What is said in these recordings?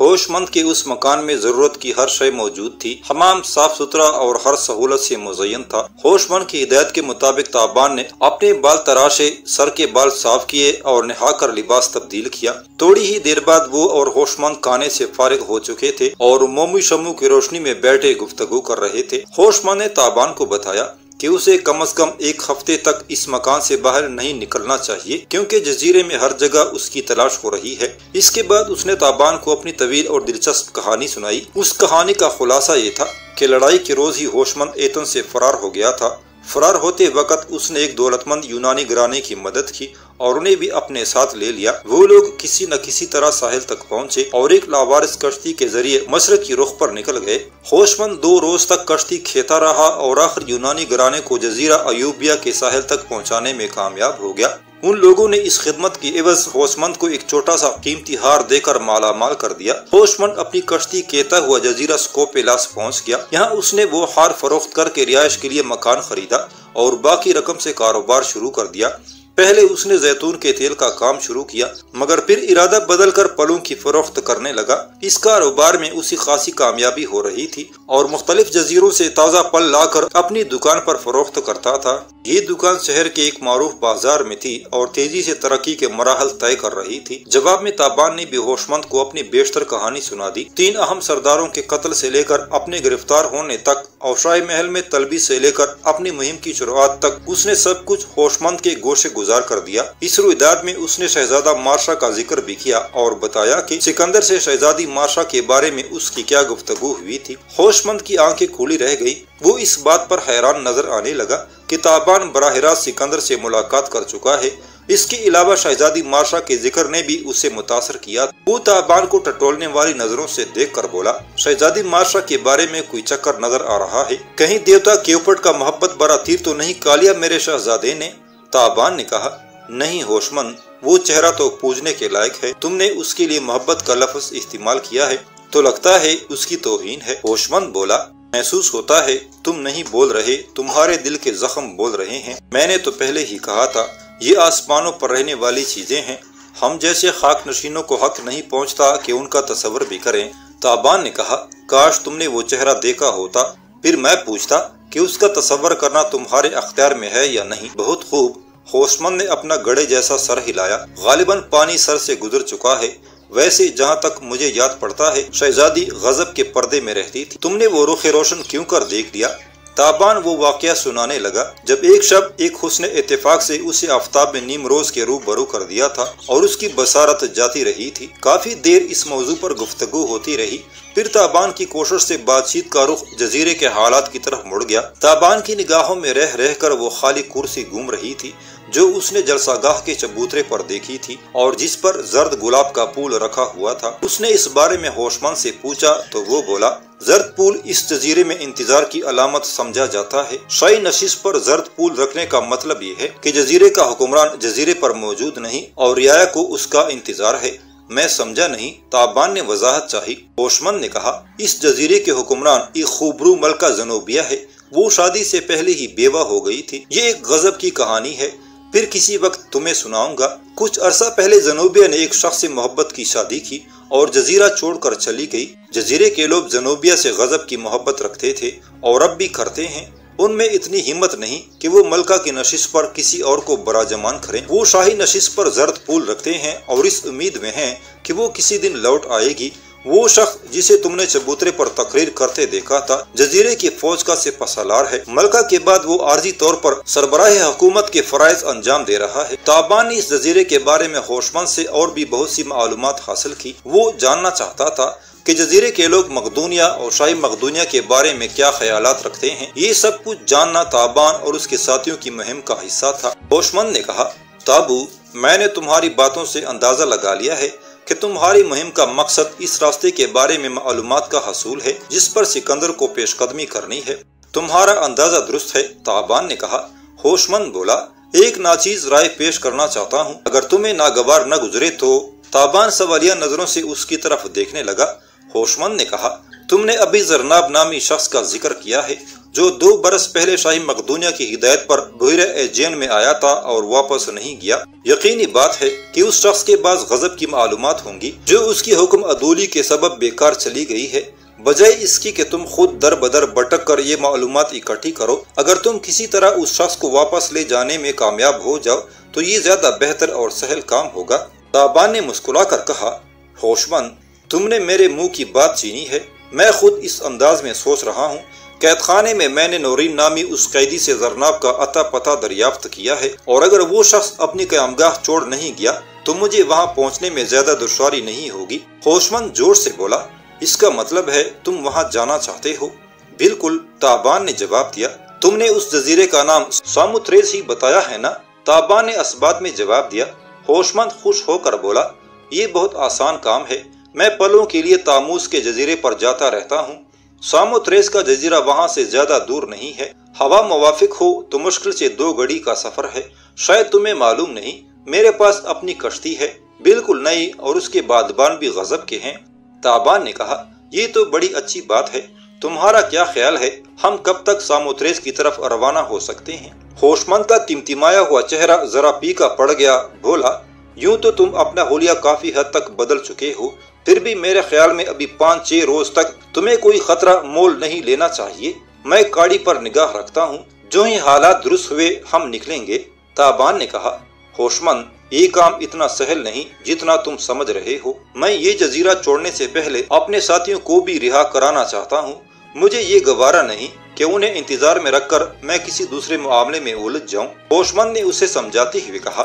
ہوش مند کے اس مکان میں ضرورت کی ہر شے موجود تھی۔ حمام صاف ستھرا اور ہر سہولت سے مزین تھا۔ ہوش مند کی ہدایت کے مطابق تابان نے اپنے بال تراشے، سر کے بال صاف کیے اور نہا کر لباس تبدیل کیا۔ تھوڑی ہی دیر بعد وہ اور ہوش مند کھانے سے فارغ ہو چکے تھے اور مومی شمع کی روشنی میں بیٹھے گفتگو کر رہے تھے۔ ہوش مند نے تابان کو بتایا کہ اسے کم از کم ایک ہفتے تک اس مکان سے باہر نہیں نکلنا چاہیے، کیونکہ جزیرے میں ہر جگہ اس کی تلاش ہو رہی ہے۔ اس کے بعد اس نے تابان کو اپنی طویل اور دلچسپ کہانی سنائی۔ اس کہانی کا خلاصہ یہ تھا کہ لڑائی کے روز ہی ہوش مند ایتھن سے فرار ہو گیا تھا۔ فرار ہوتے وقت اس نے ایک دولت مند یونانی گرانے کی مدد کی اور انہیں بھی اپنے ساتھ لے لیا۔ وہ لوگ کسی نہ کسی طرح ساحل تک پہنچے اور ایک لاوارث کشتی کے ذریعے مشرقی رخ پر نکل گئے۔ ہوش مند 2 روز تک کشتی کھیتا رہا اور آخر یونانی گرانے کو جزیرہ ایوبیا کے ساحل تک پہنچانے میں کامیاب ہو گیا۔ ان لوگوں نے اس خدمت کی عوض ہوش مند کو ایک چھوٹا سا قیمتی ہار دے کر مالا مال کر دیا۔ ہوش مند اپنی کشتی کہتا ہوا جزیرہ سکوپیلاس پہنچ گیا۔ یہاں اس نے وہ ہار فروخت کر کے رہائش کے لیے مکان خریدا اور باقی رقم سے کاروبار شروع کر دیا۔ پہلے اس نے زیتون کے تیل کا کام شروع کیا، مگر پھر ارادہ بدل کر پھلوں کی فروخت کرنے لگا۔ اس کاروبار میں اسی خاصی کامیابی ہو رہی تھی اور مختلف جزیروں سے تازہ پھل لا کر اپنی دکان پر فروخت کرتا تھا۔ یہ دکان شہر کے ایک معروف بازار میں تھی اور تیزی سے ترقی کے مراحل طے کر رہی تھی۔ جواب میں تابان نے بھی ہوش مند کو اپنی بیشتر کہانی سنا دی۔ 3 اہم سرداروں کے قتل سے لے کر اپنے گرفتار ہونے تک اور شاہی محل میں طلبی سے لے کر اپنی مہم کی شروعات تک اس نے سب کچھ ہوش مند کے گوشے گزار کر دیا۔ اس رویداد میں اس نے شہزادہ مارشا کا ذکر بھی کیا اور بتایا کہ سکندر سے شہزادی مارشا کے بارے میں اس کی کیا گفتگو ہوئی تھی۔ ہوش مند کی آنکھیں کھلی رہ گئی۔ وہ اس بات پر حیران نظر آنے لگا کہ تابان براہ راست سکندر سے ملاقات کر چکا ہے۔ اس کے علاوہ شہزادی مارشا کے ذکر نے بھی اسے متاثر کیا۔ وہ تابان کو ٹٹولنے والی نظروں سے دیکھ کر بولا، شہزادی مارشا کے بارے میں کوئی چکر نظر آ رہا ہے؟ کہیں دیوتا کیوپٹ کا محبت بھرا تیر تو نہیں کھا لیا میرے شہزادے نے؟ تابان نے کہا، نہیں ہوش مند، وہ چہرہ تو پوجنے کے لائق ہے۔ تم نے اس کے لیے محبت کا لفظ استعمال کیا ہے تو لگتا ہے اس کی توہین ہے۔ ہوش مند بولا، محسوس ہوتا ہے تم نہیں بول رہے، تمہارے دل کے زخم بول رہے ہیں۔ میں نے تو پہلے ہی کہا تھا یہ آسمانوں پر رہنے والی چیزیں ہیں، ہم جیسے خاک نشینوں کو حق نہیں پہنچتا کہ ان کا تصور بھی کریں۔ تابان نے کہا، کاش تم نے وہ چہرہ دیکھا ہوتا، پھر میں پوچھتا کہ اس کا تصور کرنا تمہارے اختیار میں ہے یا نہیں۔ بہت خوب۔ ہوش مند نے اپنا گڑھے جیسا سر ہلایا۔ غالباً پانی سر سے گزر چکا ہے۔ ویسے جہاں تک مجھے یاد پڑتا ہے شہزادی غضب کے پردے میں رہتی تھی۔ تم نے وہ رخ روشن کیوں کر دیکھ لیا؟ تابان وہ واقعہ سنانے لگا جب ایک شب ایک حسن اتفاق سے اسے آفتاب میں نیم روز کے روبرو کر دیا تھا اور اس کی بصارت جاتی رہی تھی۔ کافی دیر اس موضوع پر گفتگو ہوتی رہی، پھر تابان کی کوشش سے بات چیت کا رخ جزیرے کے حالات کی طرف مڑ گیا۔ تابان کی نگاہوں میں رہ رہ کر وہ خالی کرسی گھوم رہی تھی جو اس نے جلسہ گاہ کے چبوترے پر دیکھی تھی اور جس پر زرد گلاب کا پھول رکھا ہوا تھا۔ اس نے اس بارے میں ہوش مند سے پوچھا تو وہ بولا، زرد پھول اس جزیرے میں انتظار کی علامت سمجھا جاتا ہے۔ شاہی نشست پر زرد پھول رکھنے کا مطلب یہ ہے کہ جزیرے کا حکمران جزیرے پر موجود نہیں اور رعایا کو اس کا انتظار ہے۔ میں سمجھا نہیں، تابان نے وضاحت چاہی۔ ہوش مند نے کہا، اس جزیرے کے حکمران ایک خوبرو ملکہ زنوبیہ ہے، وہ شادی سے پہلے ہی بیوہ ہو گئی تھی۔ یہ ایک غضب کی کہانی ہے، پھر کسی وقت تمہیں سناؤں گا۔ کچھ عرصہ پہلے زنوبیہ نے ایک شخص سے محبت کی شادی کی اور جزیرہ چھوڑ کر چلی گئی۔ جزیرے کے لوگ زنوبیہ سے غضب کی محبت رکھتے تھے اور اب بھی کرتے ہیں۔ ان میں اتنی ہمت نہیں کہ وہ ملکہ کی نشست پر کسی اور کو براجمان کریں۔ وہ شاہی نشست پر زرد پھول رکھتے ہیں اور اس امید میں ہیں کہ وہ کسی دن لوٹ آئے گی۔ وہ شخص جسے تم نے چبوترے پر تقریر کرتے دیکھا تھا جزیرے کی فوج کا سپہ سالار ہے۔ ملکہ کے بعد وہ عارضی طور پر سربراہ حکومت کے فرائض انجام دے رہا ہے۔ تابان نے اس جزیرے کے بارے میں ہوش مند سے اور بھی بہت سی معلومات حاصل کی۔ وہ جاننا چاہتا تھا کہ جزیرے کے لوگ مقدونیہ اور شاہی مقدونیہ کے بارے میں کیا خیالات رکھتے ہیں۔ یہ سب کچھ جاننا تابان اور اس کے ساتھیوں کی مہم کا حصہ تھا۔ ہوش مند نے کہا، تابو، میں نے تمہاری باتوں سے اندازہ لگا لیا ہے کہ تمہاری مہم کا مقصد اس راستے کے بارے میں معلومات کا حصول ہے جس پر سکندر کو پیش قدمی کرنی ہے۔ تمہارا اندازہ درست ہے، تابان نے کہا۔ ہوش مند بولا، ایک ناچیز رائے پیش کرنا چاہتا ہوں، اگر تمہیں ناگوار نہ گزرے تو۔ تابان سوالیہ نظروں سے اس کی طرف دیکھنے لگا۔ ہوش مند نے کہا، تم نے ابھی زرناب نامی شخص کا ذکر کیا ہے، जो 2 बरस पहले शाही मकदूनिया की हिदायत पर बहरे एजेन में आया था और वापस नहीं गया। यकीनी बात है कि उस शख्स के पास गजब की मालूमात होंगी जो उसकी हुक्म अदूली के सबब बेकार चली गई है, बजाय इसकी कि तुम खुद दर बदर भटक कर ये मालूमात इकट्ठी करो। अगर तुम किसी तरह उस शख्स को वापस ले जाने में कामयाब हो जाओ तो ये ज्यादा बेहतर और सहल काम होगा। ताबान ने मुस्कुरा कर कहा, होशमंद, तुमने मेरे मुंह की बात छीनी है। मैं खुद इस अंदाज में सोच रहा हूँ। कैद खाने में मैंने नौरीन नामी उस कैदी से जरनाब का अता पता दरियाफ्त किया है, और अगर वो शख्स अपनी क़यामगाह छोड़ नहीं गया तो मुझे वहाँ पहुँचने में ज्यादा दुश्वारी नहीं होगी। होशमंद जोर से बोला, इसका मतलब है तुम वहाँ जाना चाहते हो? बिल्कुल, ताबान ने जवाब दिया। तुमने उस जजीरे का नाम सामुथ्रेस ही बताया है ना? ताबान ने असबात में जवाब दिया। होशमंद खुश होकर बोला, ये बहुत आसान काम है। मैं पलों के लिए तामूस के जजीरे पर जाता रहता हूँ। सामुथ्रेस का जजीरा वहाँ से ज्यादा दूर नहीं है। हवा मुवाफिक हो तो मुश्किल से 2 घड़ी का सफर है। शायद तुम्हें मालूम नहीं, मेरे पास अपनी कश्ती है, बिल्कुल नई, और उसके बादबान भी गजब के हैं। ताबान ने कहा, ये तो बड़ी अच्छी बात है। तुम्हारा क्या ख्याल है, हम कब तक सामुथ्रेस की तरफ रवाना हो सकते हैं? होशमंद का तिमतिमाया हुआ चेहरा जरा पीका पड़ गया। बोला, यूं तो तुम अपना हुलिया काफी हद तक बदल चुके हो, फिर भी मेरे ख्याल में अभी 5-6 रोज तक तुम्हें कोई खतरा मोल नहीं लेना चाहिए। मैं गाड़ी पर निगाह रखता हूँ, जो ही हालात दुरुस्त हुए हम निकलेंगे। ताबान ने कहा, होशमंद, ये काम इतना सहल नहीं जितना तुम समझ रहे हो। मैं ये जजीरा छोड़ने से पहले अपने साथियों को भी रिहा कराना चाहता हूँ। मुझे ये गवारा नहीं कि उन्हें इंतजार में रखकर मैं किसी दूसरे मामले में उलझ जाऊं। होशमंद ने उसे समझाते हुए कहा,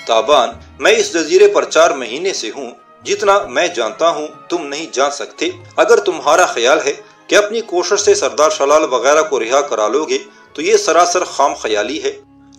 ताबान, मैं इस जजीरे पर 4 महीने से हूँ। जितना मैं जानता हूँ तुम नहीं जान सकते। अगर तुम्हारा ख्याल है कि अपनी कोशिश से सरदार शलाल वगैरह को रिहा करा लोगे तो ये सरासर खाम ख्याली है।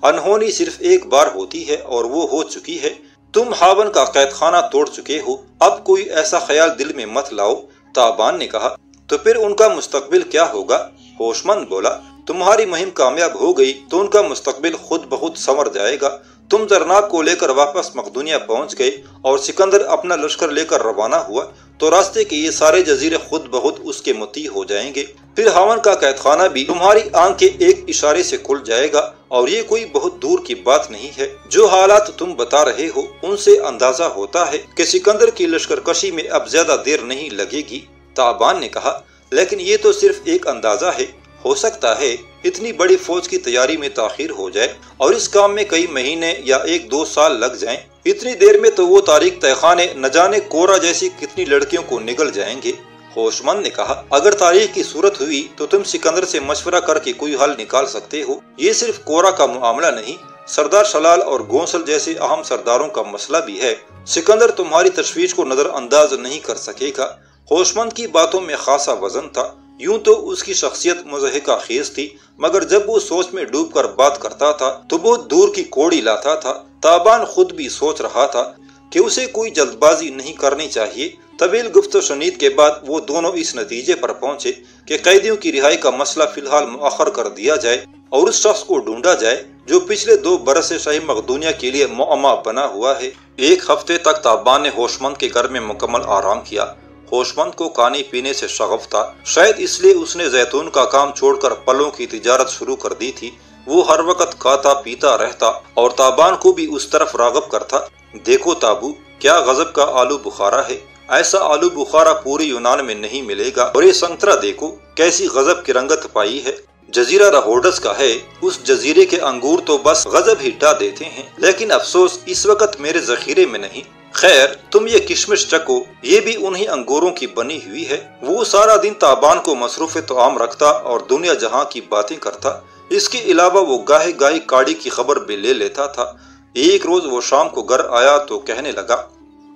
अनहोनी सिर्फ एक बार होती है और वो हो चुकी है। तुम हावन का कैद खाना तोड़ चुके हो, अब कोई ऐसा ख्याल दिल में मत लाओ। ताबान ने कहा, तो फिर उनका मुस्तकबिल क्या होगा? होशमंद बोला, तुम्हारी मुहिम कामयाब हो गई तो उनका मुस्तकबिल खुद ब खुद संवर जाएगा। तुम जरनाब को लेकर वापस मकदूनिया पहुंच गए और सिकंदर अपना लश्कर लेकर रवाना हुआ तो रास्ते के ये सारे जजीरे खुद ब खुद उसके मुती हो जाएंगे। फिर हावन का कैद खाना भी तुम्हारी आंख के एक इशारे से खुल जाएगा, और ये कोई बहुत दूर की बात नहीं है। जो हालात तुम बता रहे हो उनसे अंदाजा होता है कि सिकंदर की लश्करकशी में अब ज्यादा देर नहीं लगेगी। ताबान ने कहा, लेकिन ये तो सिर्फ एक अंदाजा है। हो सकता है इतनी बड़ी फौज की तैयारी में ताखीर हो जाए और इस काम में कई महीने या 1-2 साल लग जाएं। इतनी देर में तो वो तारीख तहखाने न जाने कोरा जैसी कितनी लड़कियों को निगल जाएंगे। होशमंद ने कहा, अगर तारीख की सूरत हुई तो तुम सिकंदर से मशवरा करके कोई हल निकाल सकते हो। ये सिर्फ कोरा का मामला नहीं, सरदार शलाल और गोंसल जैसे अहम सरदारों का मसला भी है। सिकंदर तुम्हारी तशवीश को नजरअंदाज नहीं कर सकेगा। होशमंद की बातों में खासा वजन था। यूं तो उसकी शख्सियत मुज़हिका खेज थी, मगर जब वो सोच में डूब कर बात करता था तो बहुत दूर की कोड़ी लाता था। ताबान खुद भी सोच रहा था कि उसे कोई जल्दबाजी नहीं करनी चाहिए। तवील गुफ्तो शनीद के बाद वो दोनों इस नतीजे पर पहुंचे कि कैदियों की रिहाई का मसला फिलहाल मुअख्खर कर दिया जाए और उस शख्स को ढूंढा जाए जो पिछले 2 बरस से शाही मकदूनिया के लिए मुअम्मा बना हुआ है। 1 हफ्ते तक ताबान ने होशमंद के घर में मुकम्मल आराम किया। होशमंद को खाने पीने से शगफ था, शायद इसलिए उसने जैतून का काम छोड़कर पलों की तिजारत शुरू कर दी थी। वो हर वक्त खाता पीता रहता और ताबान को भी उस तरफ रागब करता। देखो ताबू, क्या गजब का आलू बुखारा है। ऐसा आलू बुखारा पूरी यूनान में नहीं मिलेगा। और ये संतरा देखो, कैसी गजब की रंगत पाई है। जजीरा रहोडस का है। उस जजीरे के अंगूर तो बस गजब ही ढा देते हैं, लेकिन अफसोस इस वक्त मेरे जखीरे में नहीं। खैर, तुम ये किशमिश चको, ये भी उन्हीं अंगूरों की बनी हुई है। वो सारा दिन ताबान को मसरूफ तआम रखता और दुनिया जहां की बातें करता। इसके अलावा वो गाहे गाहे काड़ी की खबर भी ले लेता था। एक रोज वो शाम को घर आया तो कहने लगा,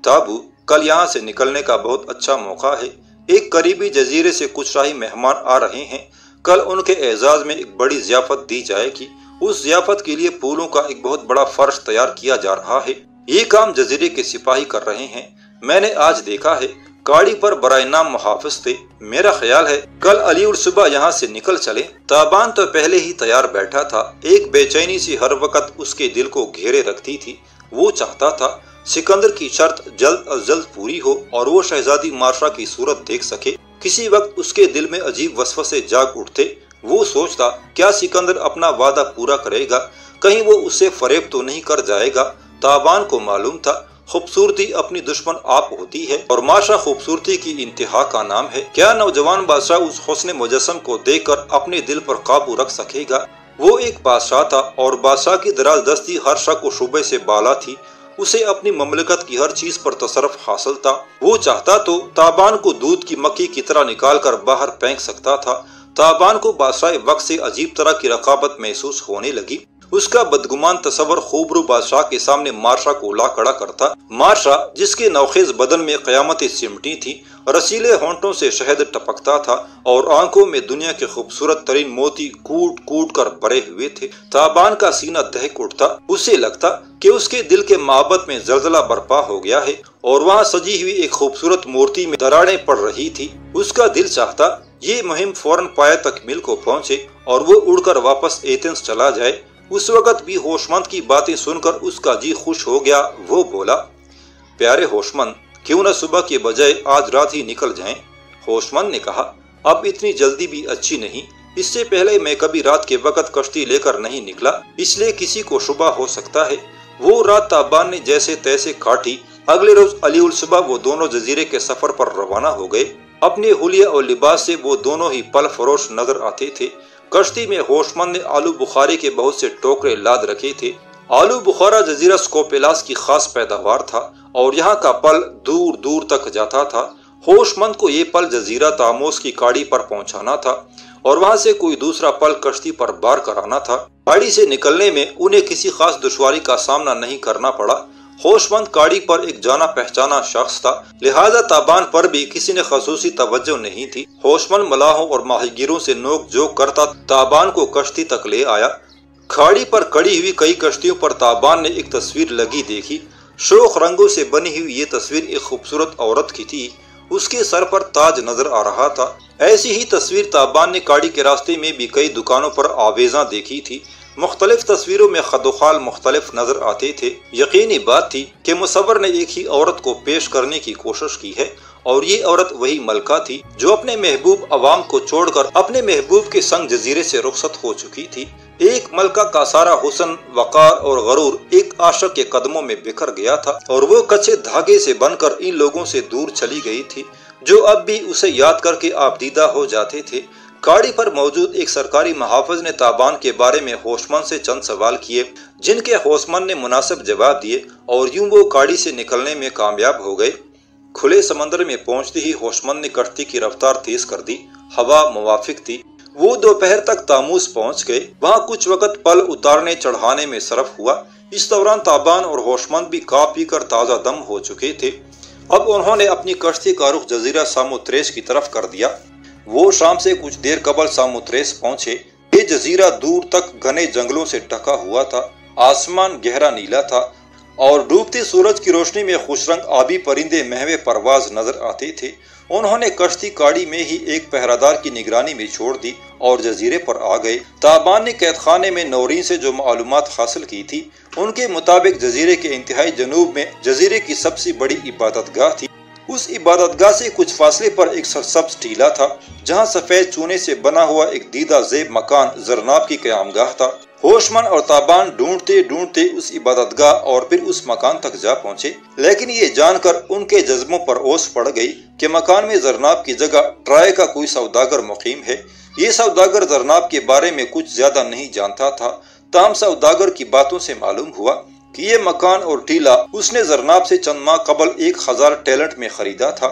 ताबू, कल यहाँ से निकलने का बहुत अच्छा मौका है। एक करीबी जजीरे से कुछ शाही मेहमान आ रहे हैं। कल उनके एजाज में एक बड़ी ज़ियाफत दी जाएगी। उस ज़ियाफत के लिए फूलों का एक बहुत बड़ा फर्श तैयार किया जा रहा है। ये काम जजीरे के सिपाही कर रहे हैं। मैंने आज देखा है, गाड़ी पर बराए नाम मुहाफिज थे। मेरा ख्याल है कल अली और सुबह यहाँ से निकल चले। ताबान तो पहले ही तैयार बैठा था। एक बेचैनी सी हर वक्त उसके दिल को घेरे रखती थी। वो चाहता था सिकंदर की शर्त जल्द अज जल्द पूरी हो और वो शहजादी मार्शा की सूरत देख सके। किसी वक्त उसके दिल में अजीब वसवसे जाग उठते, वो सोचता क्या सिकंदर अपना वादा पूरा करेगा, कहीं वो उसे फरेब तो नहीं कर जाएगा। ताबान को मालूम था खूबसूरती अपनी दुश्मन आप होती है और माशा खूबसूरती की इंतहा का नाम है। क्या नौजवान बादशाह उस हुस्न मुजस्सम को देखकर अपने दिल पर काबू रख सकेगा? वो एक बादशाह था और बादशाह की दराज दस्ती हर शक व शुबे से बाला थी। उसे अपनी ममलकत की हर चीज पर तसरफ हासिल था। वो चाहता तो ताबान को दूध की मक्खी की तरह निकाल कर बाहर फेंक सकता था। ताबान को बादशाह वक्त से अजीब तरह की रकाबत महसूस होने लगी। उसका बदगुमान तस्वर खूबरू बादशाह के सामने मार्शा को ला खड़ा करता। मार्शा जिसके नौखेज बदन में कयामतें सिमटी थी, रसीले होंठों से शहद टपकता था और आंखों में दुनिया के खूबसूरत तरीन मोती कूट कूट कर भरे हुए थे। ताबान का सीना दहक उठता। उसे लगता कि उसके दिल के मोहब्बत में जलजला बर्पा हो गया है और वहाँ सजी हुई एक खूबसूरत मूर्ति में दरारें पड़ रही थी। उसका दिल चाहता ये मुहिम फौरन पाया तकमील को पहुँचे और वो उड़कर वापस एथेंस चला जाए। उस वक़्त भी होशमंद की बातें सुनकर उसका जी खुश हो गया। वो बोला, प्यारे होशमंद, क्यों न सुबह के बजाय आज रात ही निकल जाएं? होशमंद ने कहा, अब इतनी जल्दी भी अच्छी नहीं। इससे पहले मैं कभी रात के वक़्त कश्ती लेकर नहीं निकला, इसलिए किसी को शुबा हो सकता है। वो रात ताबान ने जैसे तैसे काटी। अगले रोज अली उल सुबह वो दोनों जजीरे के सफर पर रवाना हो गए। अपने हुलिया और लिबास से वो दोनों ही पल फरोश नजर आते थे। कश्ती में होशमंद ने आलू बुखारे के बहुत से टोकरे लाद रखे थे। आलू बुखारा जजीरा स्कोपेलास की खास पैदावार था और यहाँ का पल दूर दूर तक जाता था। होशमंद को ये पल जजीरा तामोस की काड़ी पर पहुँचाना था और वहाँ से कोई दूसरा पल कश्ती पर बार कराना था। काड़ी से निकलने में उन्हें किसी खास दुश्वारी का सामना नहीं करना पड़ा। होशमंद काड़ी पर एक जाना पहचाना शख्स था, लिहाजा ताबान पर भी किसी ने खसूसी तवज्जो नहीं थी। होशमंद मलाहों और माहीगिरों से नोक जोक करता ताबान को कश्ती तक ले आया। खाड़ी पर खड़ी हुई कई कश्तियों पर ताबान ने एक तस्वीर लगी देखी। शोख रंगों से बनी हुई ये तस्वीर एक खूबसूरत औरत की थी। उसके सर पर ताज नजर आ रहा था। ऐसी ही तस्वीर ताबान ने काड़ी के रास्ते में भी कई दुकानों पर आवेजा देखी थी। मुख्तलिफ तस्वीरों में खदोखाल मुख्तलिफ नजर आते थे। यकीनी बात थी कि मुसव्वर ने एक ही औरत को पेश करने की कोशिश की है और ये औरत वही मलका थी जो अपने महबूब अवाम को छोड़कर अपने महबूब के संग जजीरे से रुखसत हो चुकी थी। एक मलका का सारा हुस्न, वकार और गरूर एक आशिक के कदमों में बिखर गया था और वो कच्चे धागे से बनकर इन लोगों से दूर चली गई थी जो अब भी उसे याद करके आबदीदा हो जाते थे। काड़ी पर मौजूद एक सरकारी मुहाफिज ने ताबान के बारे में होशमंद से चंद सवाल किए, जिनके होशमंद ने मुनासिब जवाब दिए और यूं वो काड़ी से निकलने में कामयाब हो गए। खुले समंदर में पहुंचते ही होशमंद ने कश्ती की रफ्तार तेज कर दी। हवा मुवाफिक थी। वो दोपहर तक तामूस पहुंच गए। वहाँ कुछ वक़्त पल उतारने चढ़ाने में सरफ हुआ। इस दौरान ताबान और होशमंद भी खा पी कर ताज़ा दम हो चुके थे। अब उन्होंने अपनी कश्ती का रुख जजीरा सामोत्रेस की तरफ कर दिया। वो शाम से कुछ देर कबल सामोत्रेस पहुंचे। ये जजीरा दूर तक घने जंगलों से ढका हुआ था। आसमान गहरा नीला था और डूबते सूरज की रोशनी में खुशरंग आबी परिंदे महवे परवाज नजर आते थे। उन्होंने कश्ती काड़ी में ही एक पहरादार की निगरानी में छोड़ दी और जजीरे पर आ गए। ताबान ने कैद खाने में नौरीन से जो मालूमात हासिल की थी, उनके मुताबिक जजीरे के इंतहाई जनूब में जजीरे की सबसे बड़ी इबादतगाह थी। उस इबादतगाह से कुछ फासले पर एक सरसब्ज टीला था, जहाँ सफेद चूने से बना हुआ एक दीदा ज़ेब मकान जरनाब की क़यामगाह था। होशमंद और ताबान ढूंढते ढूंढते उस इबादतगाह और फिर उस मकान तक जा पहुँचे, लेकिन ये जानकर उनके जज्बों पर ओस पड़ गई कि मकान में जरनाब की जगह ट्राय का कोई सौदागर मुकीम है। ये सौदागर जरनाब के बारे में कुछ ज्यादा नहीं जानता था। ताम सौदागर की बातों से मालूम हुआ कि ये मकान और टीला उसने जरनाब से चंद माह कबल 1000 टैलेंट में खरीदा था।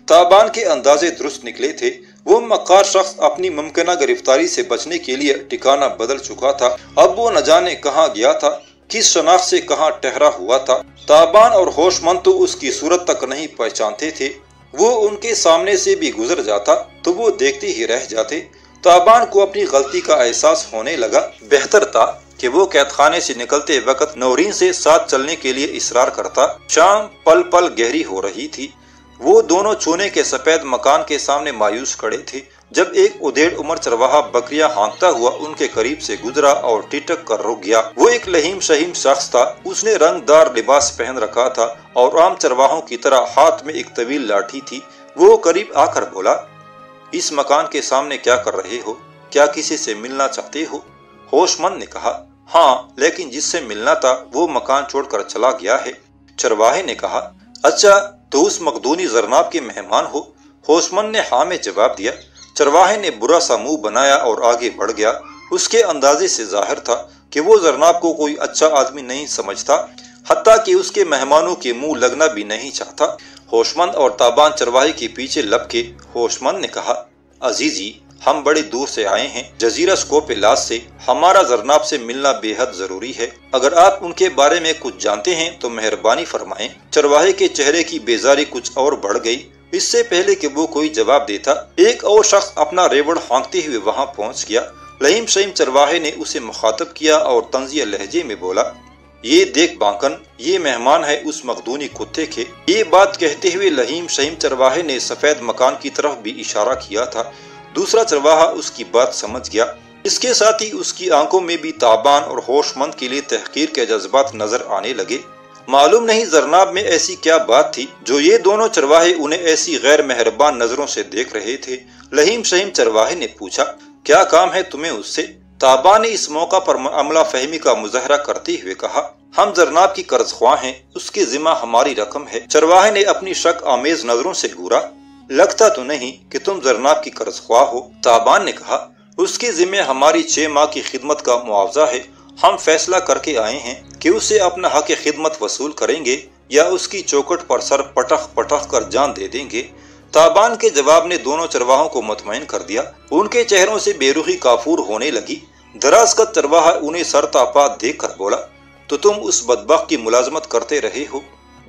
ताबान के अंदाजे दुरुस्त निकले थे। वो मक्कार शख्स अपनी मुमकिना गिरफ्तारी से बचने के लिए ठिकाना बदल चुका था। अब वो न जाने कहाँ गया था, किस शनाख्त से कहाँ ठहरा हुआ था। ताबान और होशमंद तो उसकी सूरत तक नहीं पहचानते थे। वो उनके सामने से भी गुजर जाता तो वो देखते ही रह जाते। ताबान को अपनी गलती का एहसास होने लगा। बेहतर था कि वो कैद खाने से निकलते वक्त नौरीन से साथ चलने के लिए इसरार करता। शाम पल पल गहरी हो रही थी। वो दोनों चूने के सफेद मकान के सामने मायूस खड़े थे जब एक उदेड़ उमर चरवाहा बकरियां हाँकता हुआ उनके करीब से गुजरा और टिटक कर रुक गया। वो एक लहीम शहीम शख्स था। उसने रंगदार लिबास पहन रखा था और आम चरवाहों की तरह हाथ में एक तवील लाठी थी। वो करीब आकर बोला, इस मकान के सामने क्या कर रहे हो? کیا کسی سے ملنا چاہتے ہو؟ ہوشمند نے کہا ہاں، لیکن جس سے ملنا تھا وہ مکان چھوڑ کر چلا گیا ہے۔ چرواہے نے کہا اچھا، تو اس مقدونی زرناب کے مہمان ہو؟ ہوشمند نے ہاں میں جواب دیا۔ چرواہے نے برا سا منہ بنایا اور آگے بڑھ گیا۔ اس کے اندازے سے ظاہر تھا کہ وہ زرناب کو کوئی اچھا آدمی نہیں سمجھتا، حتیٰ کہ اس کے مہمانوں کے منہ لگنا بھی نہیں چاہتا۔ ہوشمند اور تابان چرواہے کے پیچھے لپ کے ہوشمند نے کہا عزیزی، ہم بڑے دور سے آئے ہیں، جزیرہ سکوپیلاس سے، ہمارا زرناب سے ملنا بے حد ضروری ہے۔ اگر آپ ان کے بارے میں کچھ جانتے ہیں تو مہربانی فرمائیں۔ چرواہے کے چہرے کی بیزاری کچھ اور بڑھ گئی۔ اس سے پہلے کہ وہ کوئی جواب دیتا، ایک اور شخص اپنا ریوڑ ہانکتے ہوئے وہاں پہنچ گیا۔ لہیم شہیم چرواہے نے اسے مخاطب کیا اور طنزیہ لہجے میں بولا یہ دیکھ بانکن، یہ مہمان ہے اس مقدونی کتے کے۔ یہ بات کہتے ہوئے لہیم شہیم چرواہے نے سفید مکان کی طرف بھی اشارہ کیا تھا۔ دوسرا چرواہا اس کی بات سمجھ گیا۔ اس کے ساتھ ہی اس کی آنکھوں میں بھی تابان اور ہوش مند کے لیے تحقیر کے جذبات نظر آنے لگے۔ معلوم نہیں زرناب میں ایسی کیا بات تھی جو یہ دونوں چرواہے انہیں ایسی غیر مہربان نظروں سے دیکھ رہے تھے۔ لہیم شہیم چرواہے نے پوچھا کیا کام ہے تمہیں اس سے؟ تابان نے اس موقع پر عملہ فہمی کا مظاہرہ کرتے ہوئے کہا ہم زرناب کی قرض خواہ ہیں، اس کی ذمہ ہماری رقم ہے۔ چرواہے نے اپنی شک آمیز نظروں سے گورا لگتا تو نہیں کہ تم زرناب کی قرض خواہ ہو؟ تابان نے کہا اس کی ذمہ ہماری 6 ماہ کی خدمت کا معاوضہ ہے۔ ہم فیصلہ کر کے آئے ہیں کہ اسے اپنا حق خدمت وصول کریں گے یا اس کی چوکٹ پر سر پٹخ پٹخ کر جان دے دیں گے۔ تابان کے جواب نے دونوں چرواہوں کو مطمئن کر دیا۔ ان کے چہروں سے بے رخی کافور ہونے لگی۔ دراز قد چرواہا انہیں سر تاپات دیکھ کر بولا تو تم اس بدبخت کی ملازمت کرتے رہے ہو؟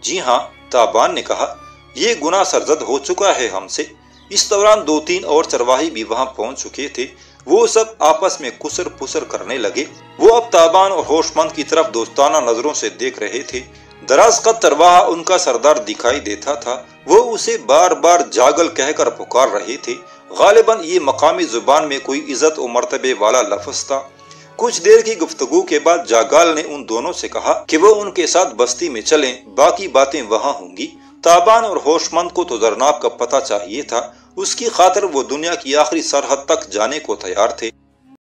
جی ہاں، تابان نے کہا یہ گناہ سرزد ہو چکا ہے ہم سے۔ اس دوران 2-3 اور چرواہی بھی وہاں پہنچ چکے تھے۔ وہ سب آپس میں کسر پسر کرنے لگے۔ وہ اب تابان اور ہوش مند کی طرف دوستانہ نظروں سے دیکھ رہے تھے۔ دراز قد چرواہا ان کا سردار دکھائی دیتا تھا۔ وہ اسے بار بار جاگل کہہ کر پکار رہے تھے۔ غالباً یہ مقامی زبان میں کوئی عزت و مرتبے والا لفظ تھا۔ کچھ دیر کی گفتگو کے بعد جاگال نے ان دونوں سے کہا کہ وہ ان کے ساتھ بستی میں چلیں، باقی باتیں وہاں ہوں گی۔ تابان اور ہوش مند کو تو زرناب کا پتہ چاہیے تھا، اس کی خاطر وہ دنیا کی آخری سرحد تک جانے کو تیار تھے۔